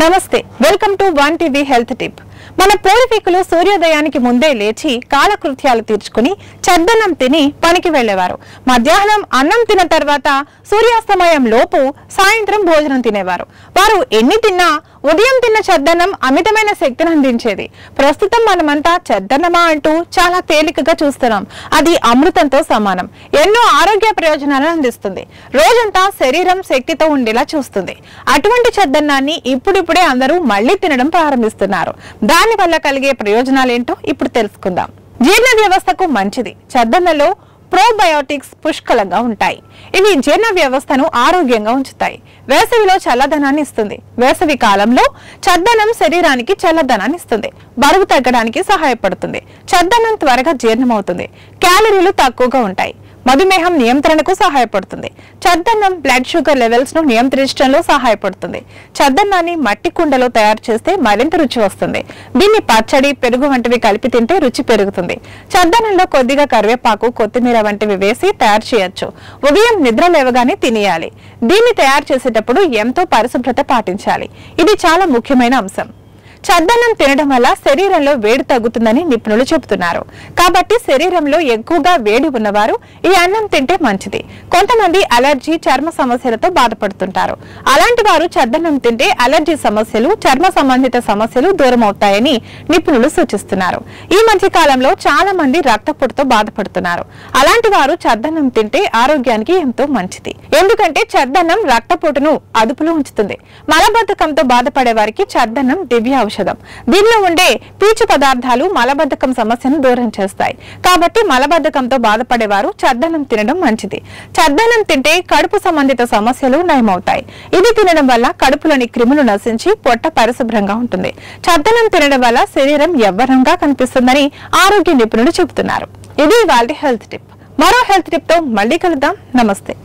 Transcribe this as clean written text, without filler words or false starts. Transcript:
నమస్తే welcome to one TV health tip. మన పూర్వీకులు సూర్యోదయానికి ముందే లేచి కాలకృత్యాలు తీర్చుకుని చద్దన్నం తిని పనికి వెళ్లేవారు. మధ్యాహ్నం అన్నం తిన్న తర్వాత సూర్యాస్తమయం లోపు సాయంత్రం భోజనం తినేవారు. వారు ఎన్ని తిన్నా ఉదయం తిన్న చద్దన్నం అమితమైన శక్తిని అందించేది. ప్రస్తుతం మనమంతా చద్దన్నమా అంటూ చాలా తేలికగా చూస్తున్నాం. అది అమృతంతో సమానం. ఎన్నో ఆరోగ్య ప్రయోజనాలను అందిస్తుంది. రోజంతా శరీరం శక్తితో ఉండేలా చూస్తుంది. అటువంటి చద్దన్నాన్ని ఇప్పుడిప్పుడే అందరూ మళ్లీ తినడం ప్రారంభిస్తున్నారు. దాని వల్ల కలిగే ప్రయోజనాలేంటో ఇప్పుడు తెలుసుకుందాం. జీర్ణ వ్యవస్థకు మంచిది. చద్దన్నలో ప్రోబయోటిక్స్ పుష్కలంగా ఉంటాయి. ఇవి జీర్ణ వ్యవస్థను ఆరోగ్యంగా ఉంచుతాయి. వేసవిలో చల్లదనాన్ని ఇస్తుంది. వేసవి కాలంలో చద్దన్నం శరీరానికి చల్లదనాన్ని ఇస్తుంది. బరువు తగ్గడానికి సహాయపడుతుంది. చద్దన్నం త్వరగా జీర్ణమవుతుంది. క్యాలరీలు తక్కువగా ఉంటాయి. మధుమేహం నియంత్రణకు సహాయపడుతుంది. చద్దన్నం బ్లడ్ షుగర్ లెవెల్స్ ను నియంత్రించడంలో సహాయపడుతుంది. చద్దన్నాన్ని మట్టి కుండలో తయారు చేస్తే మరింత రుచి వస్తుంది. దీన్ని పచ్చడి, పెరుగు వంటివి కలిపి తింటే రుచి పెరుగుతుంది. చద్దన్నంలో కొద్దిగా కరివేపాకు, కొత్తిమీర వంటివి వేసి తయారు చేయొచ్చు. ఉదయం నిద్ర లేవగానే తినేయాలి. దీన్ని తయారు చేసేటప్పుడు ఎంతో పరిశుభ్రత పాటించాలి. ఇది చాలా ముఖ్యమైన అంశం. చద్దన్నం తినడం వల్ల శరీరంలో వేడి తగ్గుతుందని నిపుణులు చెబుతున్నారు. కాబట్టి శరీరంలో ఎక్కువగా వేడి ఉన్నవారు ఈ అన్నం తింటే మంచిది. కొంతమంది అలర్జీ, చర్మ సమస్యలతో బాధపడుతుంటారు. అలాంటి వారు చద్దన్నం తింటే అలర్జీ సమస్యలు, చర్మ సంబంధిత సమస్యలు దూరం అవుతాయని నిపుణులు సూచిస్తున్నారు. ఈ మధ్య కాలంలో చాలా మంది రక్తపోటుతో బాధపడుతున్నారు. అలాంటి వారు చద్దన్నం తింటే ఆరోగ్యానికి ఎంతో మంచిది. ఎందుకంటే చద్దన్నం రక్తపోటును అదుపులో ఉంచుతుంది. మలబద్ధకంతో బాధపడే వారికి చద్దన్నం దివ్య ఔషధం. దీనిలో ఉండే పీచు పదార్థాలు మలబద్ధకం సమస్యను దూరం చేస్తాయి. కాబట్టి మలబద్ధకంతో బాధపడేవారు చద్దన్నం తినడం మంచిది. చద్దన్నం తింటే కడుపు సంబంధిత సమస్యలు నయమవుతాయి. ఇది తినడం వల్ల కడుపులోని క్రిములు నశించి పొట్ట పరిశుభ్రంగా ఉంటుంది. చద్దన్నం తినడం వల్ల శరీరం యవ్వనంగా కనిపిస్తుందని ఆరోగ్య నిపుణులు చెబుతున్నారు. ఇది ఇవాల్టి హెల్త్ టిప్. మరో హెల్త్ టిప్ తో మళ్ళీ కలుద్దాం. నమస్తే.